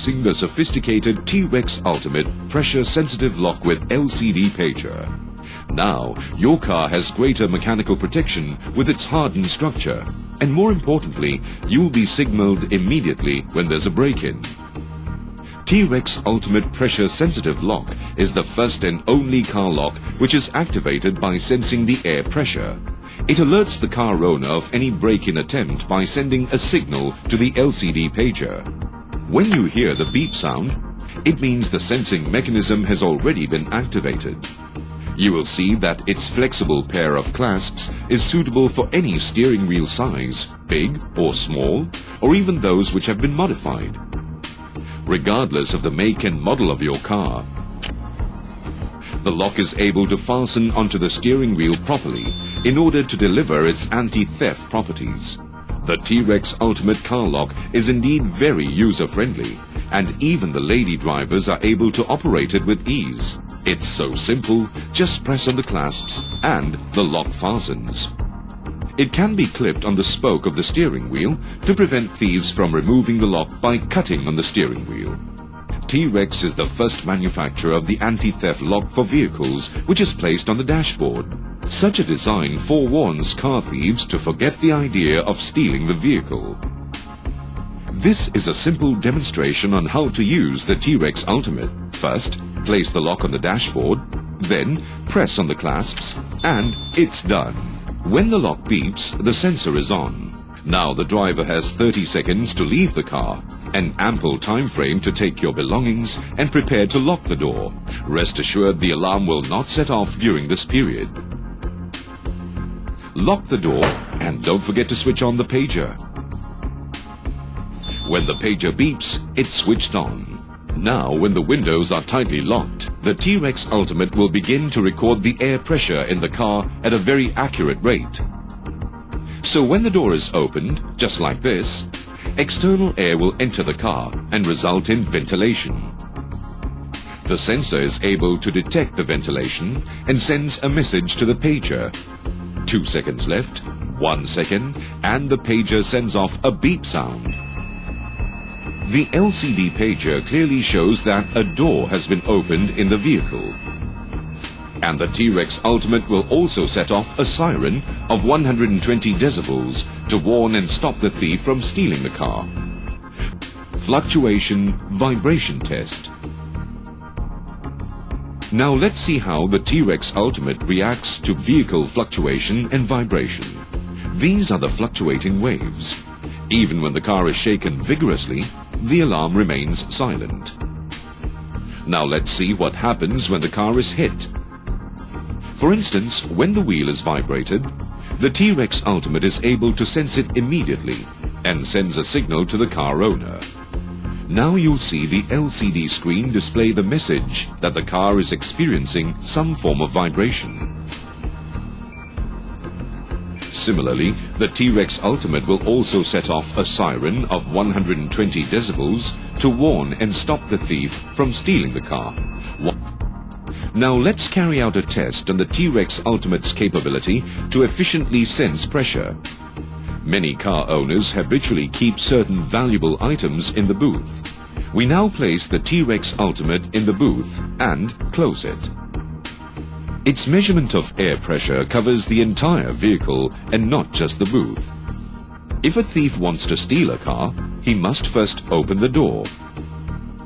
Using the sophisticated T-Rex Ultimate pressure-sensitive lock with LCD pager. Now, your car has greater mechanical protection with its hardened structure. And more importantly, you'll be signaled immediately when there's a break-in. T-Rex Ultimate pressure-sensitive lock is the first and only car lock which is activated by sensing the air pressure. It alerts the car owner of any break-in attempt by sending a signal to the LCD pager. When you hear the beep sound, it means the sensing mechanism has already been activated. You will see that its flexible pair of clasps is suitable for any steering wheel size, big or small, or even those which have been modified. Regardless of the make and model of your car, the lock is able to fasten onto the steering wheel properly in order to deliver its anti-theft properties. The T-Rex Ultimate car lock is indeed very user-friendly, and even the lady drivers are able to operate it with ease. It's so simple, just press on the clasps and the lock fastens. It can be clipped on the spoke of the steering wheel to prevent thieves from removing the lock by cutting on the steering wheel. T-Rex is the first manufacturer of the anti-theft lock for vehicles, which is placed on the dashboard. Such a design forewarns car thieves to forget the idea of stealing the vehicle. This is a simple demonstration on how to use the T-Rex Ultimate. First, place the lock on the dashboard, then press on the clasps, and it's done. When the lock beeps, the sensor is on. Now the driver has 30 seconds to leave the car, an ample time frame to take your belongings and prepare to lock the door. Rest assured the alarm will not set off during this period. Lock the door and don't forget to switch on the pager. When the pager beeps, it's switched on. Now, when the windows are tightly locked, the T-Rex Ultimate will begin to record the air pressure in the car at a very accurate rate. So when the door is opened, just like this, external air will enter the car and result in ventilation. The sensor is able to detect the ventilation and sends a message to the pager. 2 seconds left, 1 second, and the pager sends off a beep sound. The LCD pager clearly shows that a door has been opened in the vehicle. And the T-Rex Ultimate will also set off a siren of 120 decibels to warn and stop the thief from stealing the car. Fluctuation vibration test. Now let's see how the T-Rex Ultimate reacts to vehicle fluctuation and vibration. These are the fluctuating waves. Even when the car is shaken vigorously, the alarm remains silent. Now let's see what happens when the car is hit. For instance, when the wheel is vibrated, the T-Rex Ultimate is able to sense it immediately and sends a signal to the car owner. Now you'll see the LCD screen display the message that the car is experiencing some form of vibration. Similarly, the T-Rex Ultimate will also set off a siren of 120 decibels to warn and stop the thief from stealing the car. Now let's carry out a test on the T-Rex Ultimate's capability to efficiently sense pressure. Many car owners habitually keep certain valuable items in the booth. We now place the T-Rex Ultimate in the booth and close it. Its measurement of air pressure covers the entire vehicle and not just the booth. If a thief wants to steal a car, he must first open the door.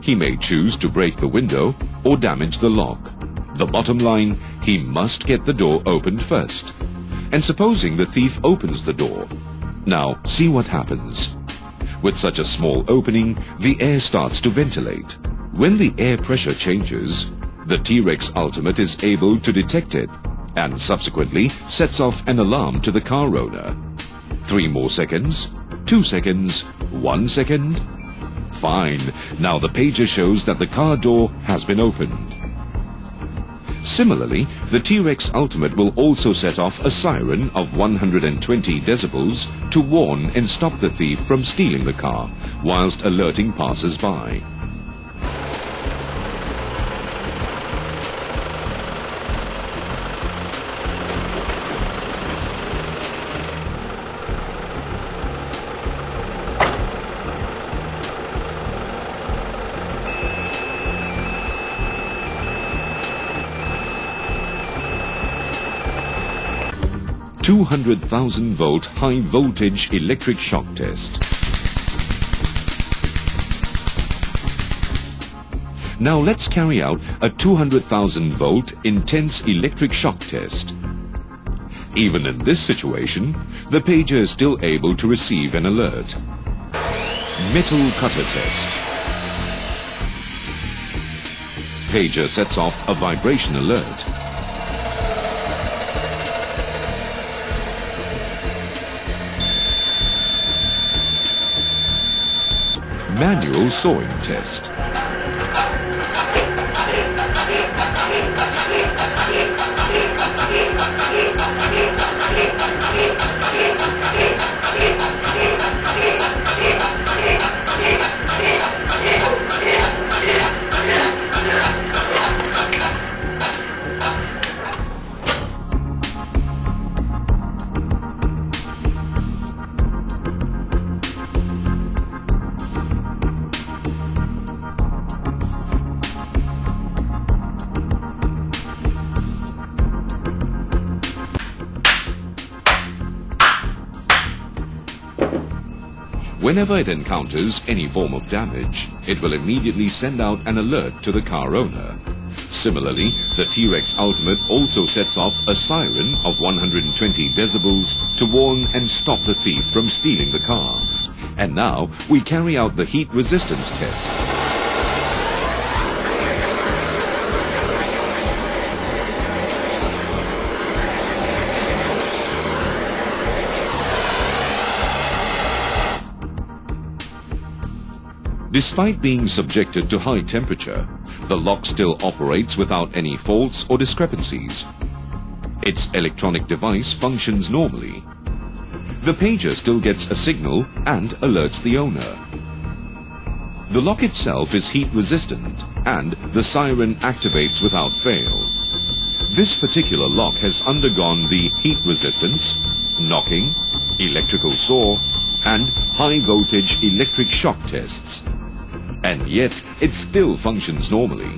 He may choose to break the window or damage the lock. The bottom line, he must get the door opened first. And supposing the thief opens the door. Now, see what happens. With such a small opening, the air starts to ventilate. When the air pressure changes, the T-Rex Ultimate is able to detect it and subsequently sets off an alarm to the car owner. 3 more seconds, 2 seconds, 1 second. Fine, now the pager shows that the car door has been opened. Similarly, the T-Rex Ultimate will also set off a siren of 120 decibels to warn and stop the thief from stealing the car, whilst alerting passers-by. 200,000 volt high voltage electric shock test. Now let's carry out a 200,000 volt intense electric shock test. Even in this situation, the pager is still able to receive an alert. Metal cutter test. Pager sets off a vibration alert. Manual sawing test. Whenever it encounters any form of damage, it will immediately send out an alert to the car owner. Similarly, the T-Rex Ultimate also sets off a siren of 120 decibels to warn and stop the thief from stealing the car. And now we carry out the heat resistance test. Despite being subjected to high temperature, the lock still operates without any faults or discrepancies. Its electronic device functions normally. The pager still gets a signal and alerts the owner. The lock itself is heat resistant and the siren activates without fail. This particular lock has undergone the heat resistance, knocking, electrical saw, and high voltage electric shock tests. And yet, it still functions normally.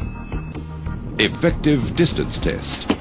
Effective distance test.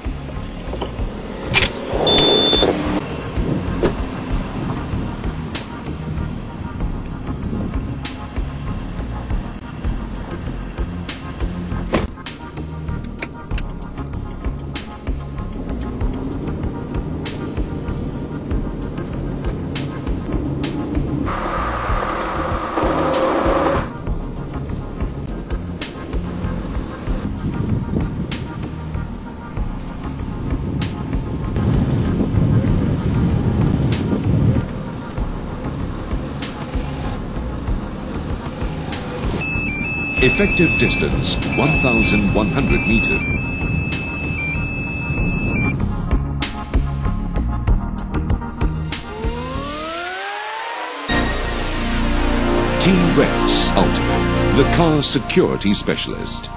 Effective distance 1,100 meters. T-Rex Ultimate, the car security specialist.